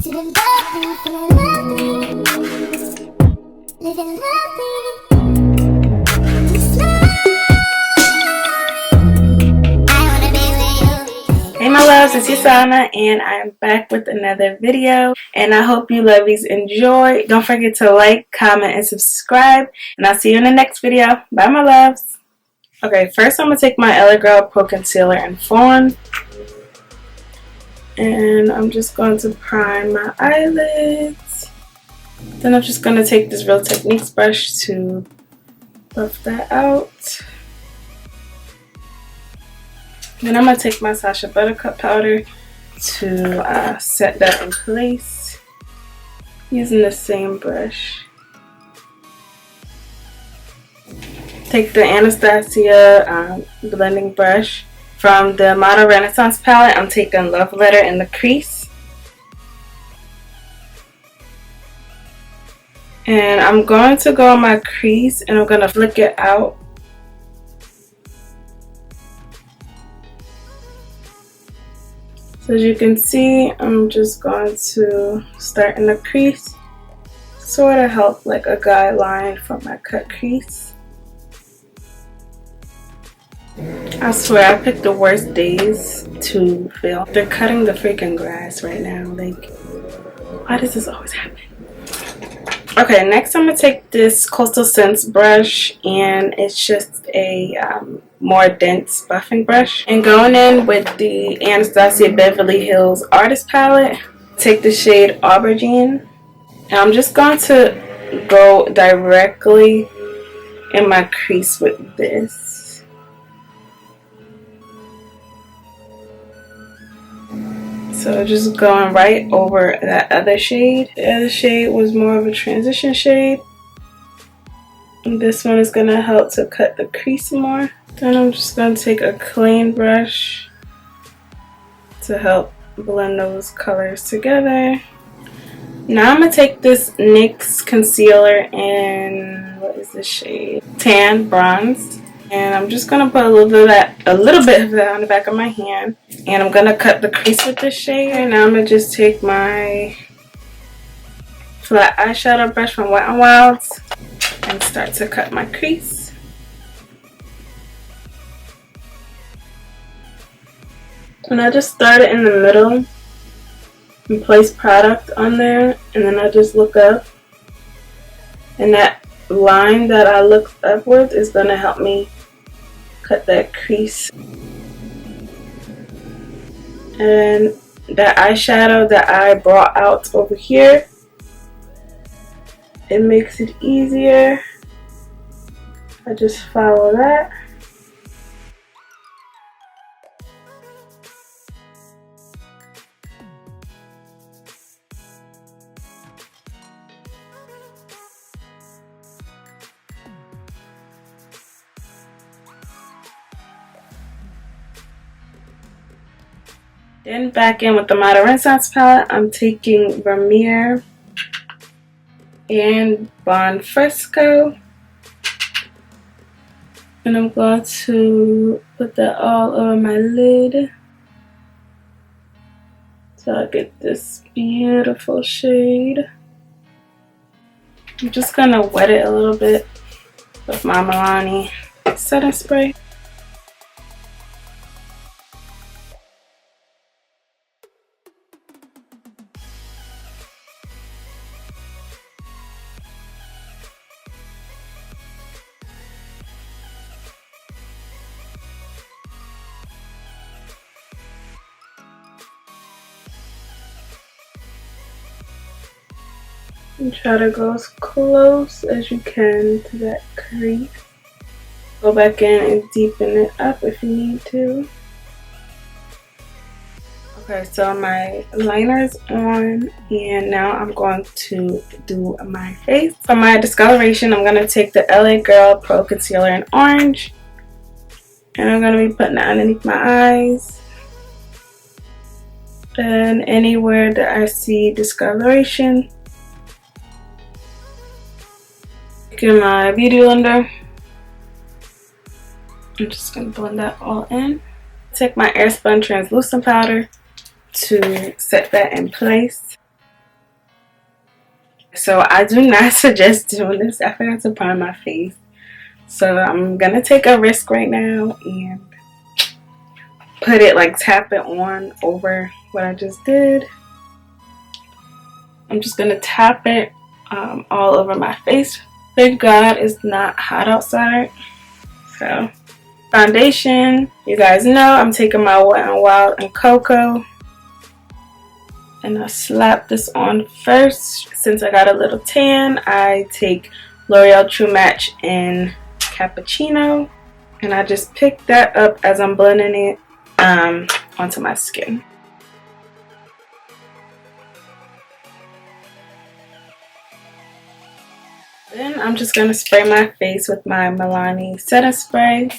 Hey my loves, it's Yasana and I'm back with another video, and I hope you lovies enjoy. Don't forget to like, comment, and subscribe, and I'll see you in the next video. Bye my loves. Okay, first I'm going to take my LA Girl Pro Concealer in Fawn, and I'm just going to prime my eyelids. Then I'm just going to take this Real Techniques brush to buff that out. Then I'm going to take my Sacha Buttercup powder to set that in place using the same brush. Take the Anastasia blending brush from the Model Renaissance palette. I'm taking Love Letter in the crease. And I'm going to go on my crease and I'm going to flick it out. So as you can see, I'm just going to start in the crease, sort of help like a guideline for my cut crease. I swear I picked the worst days to film. They're cutting the freaking grass right now. Like, why does this always happen? Okay, next I'm going to take this Coastal Scents brush, and it's just a more dense buffing brush. And going in with the Anastasia Beverly Hills Artist Palette, take the shade Aubergine. And I'm just going to go directly in my crease with this. So just going right over that other shade. The other shade was more of a transition shade. And this one is going to help to cut the crease more. Then I'm just going to take a clean brush to help blend those colors together. Now I'm going to take this NYX concealer in, what is this shade? Tan Bronze. And I'm just going to put a little bit of that on the back of my hand. And I'm going to cut the crease with this shade. And now I'm going to just take my flat eyeshadow brush from Wet n Wild's and start to cut my crease. And I just start it in the middle and place product on there. And then I just look up. And that line that I look upwards is going to help me cut that crease. And that eyeshadow that I brought out over here, it makes it easier. I just follow that. Then back in with the Model Renaissance palette, I'm taking Vermeer and Bon Fresco. And I'm going to put that all over my lid. So I get this beautiful shade. I'm just going to wet it a little bit with my Milani setting spray. And try to go as close as you can to that crease. Go back in and deepen it up if you need to. Okay, so my liner's on, and now I'm going to do my face. For my discoloration, I'm going to take the LA Girl Pro Concealer in Orange. And I'm going to be putting that underneath my eyes. And anywhere that I see discoloration, taking my beauty blender, I'm just going to blend that all in. Take my Airspun translucent powder to set that in place. So I do not suggest doing this. I forgot to prime my face. So I'm gonna take a risk right now and put it, like, tap it on over what I just did. I'm just gonna tap it all over my face. Thank God it's not hot outside. So foundation, you guys know I'm taking my Wet n Wild and Cocoa, and I slap this on first. Since I got a little tan, I take L'Oreal True Match in Cappuccino, and I just pick that up as I'm blending it onto my skin. Then I'm just going to spray my face with my Milani setting spray.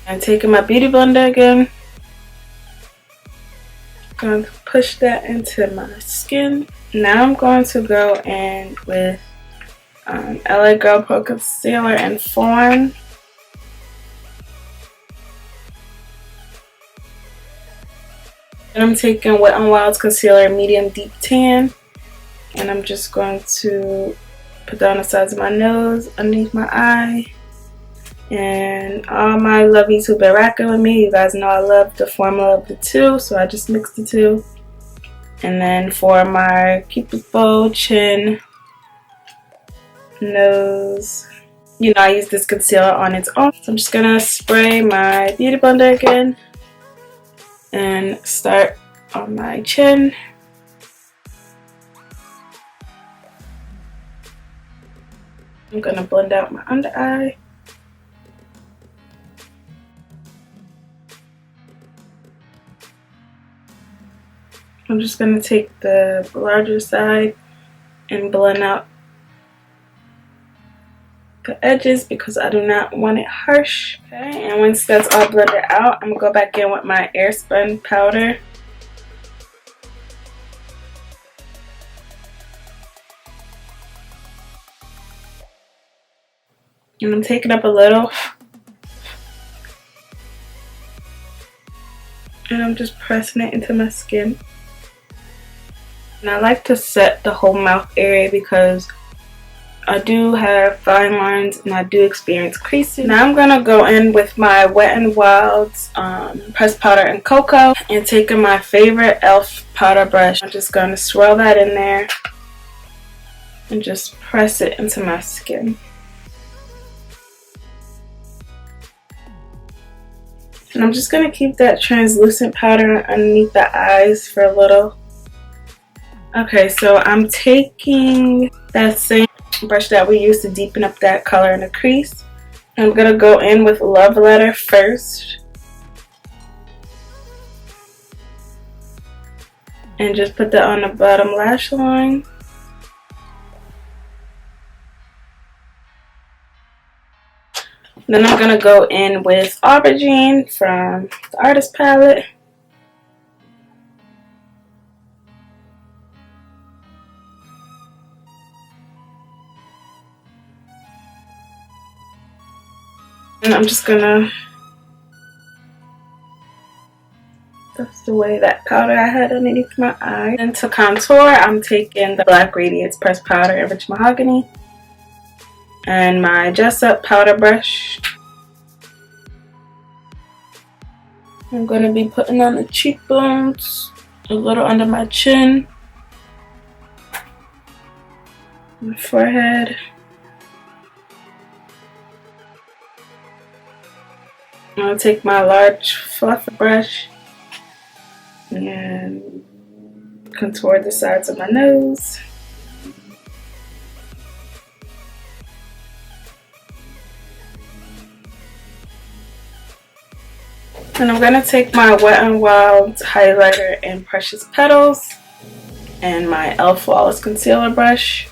I'm taking my beauty blender again. Going to push that into my skin. Now I'm going to go in with LA Girl Pro Concealer in Fawn. And I'm taking Wet n Wild's Concealer Medium Deep Tan. And I'm just going to put that on the sides of my nose, underneath my eye. And all my lovies who've been rocking with me, you guys know I love the formula of the two, so I just mixed the two. And then for my Cupid's bow, chin, nose, you know, I use this concealer on its own. So I'm just gonna spray my beauty blender again and start on my chin. I'm gonna blend out my under eye. I'm just going to take the larger side and blend out the edges because I do not want it harsh. Okay, and once that's all blended out, I'm going to go back in with my Airspun powder. And I'm taking up a little. And I'm just pressing it into my skin. And I like to set the whole mouth area because I do have fine lines and I do experience creasing. Now I'm going to go in with my Wet n Wild's pressed powder and cocoa and taking my favorite e.l.f. powder brush. I'm just going to swirl that in there and just press it into my skin. And I'm just going to keep that translucent powder underneath the eyes for a little. Okay, so I'm taking that same brush that we used to deepen up that color in the crease. I'm going to go in with Love Letter first. And just put that on the bottom lash line. Then I'm going to go in with Aubergine from the Artist Palette. And I'm just gonna, that's the way that powder I had underneath my eye. And to contour, I'm taking the Black Radiance pressed powder in Rich Mahogany and my Jessup powder brush. I'm gonna be putting on the cheekbones, a little under my chin, my forehead. I'm going to take my large fluffer brush and contour the sides of my nose. And I'm going to take my Wet n Wild highlighter in Precious Petals and my e.l.f. Flawless Concealer brush.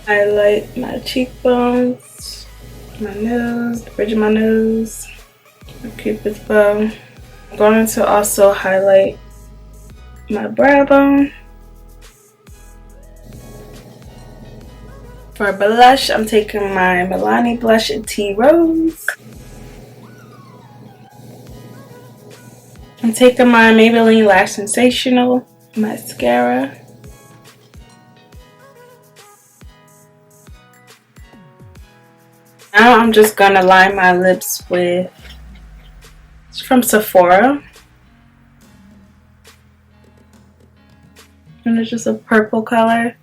Highlight my cheekbones, my nose, the bridge of my nose, my Cupid's bow. I'm going to also highlight my brow bone. For blush, I'm taking my Milani blush in Tea Rose. I'm taking my Maybelline Lash Sensational mascara. Now I'm just gonna line my lips with, it's from Sephora. And it's just a purple color.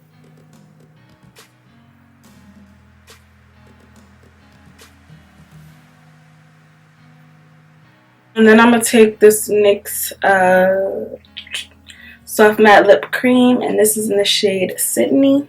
And then I'm going to take this NYX Soft Matte Lip Cream, and this is in the shade Sydney.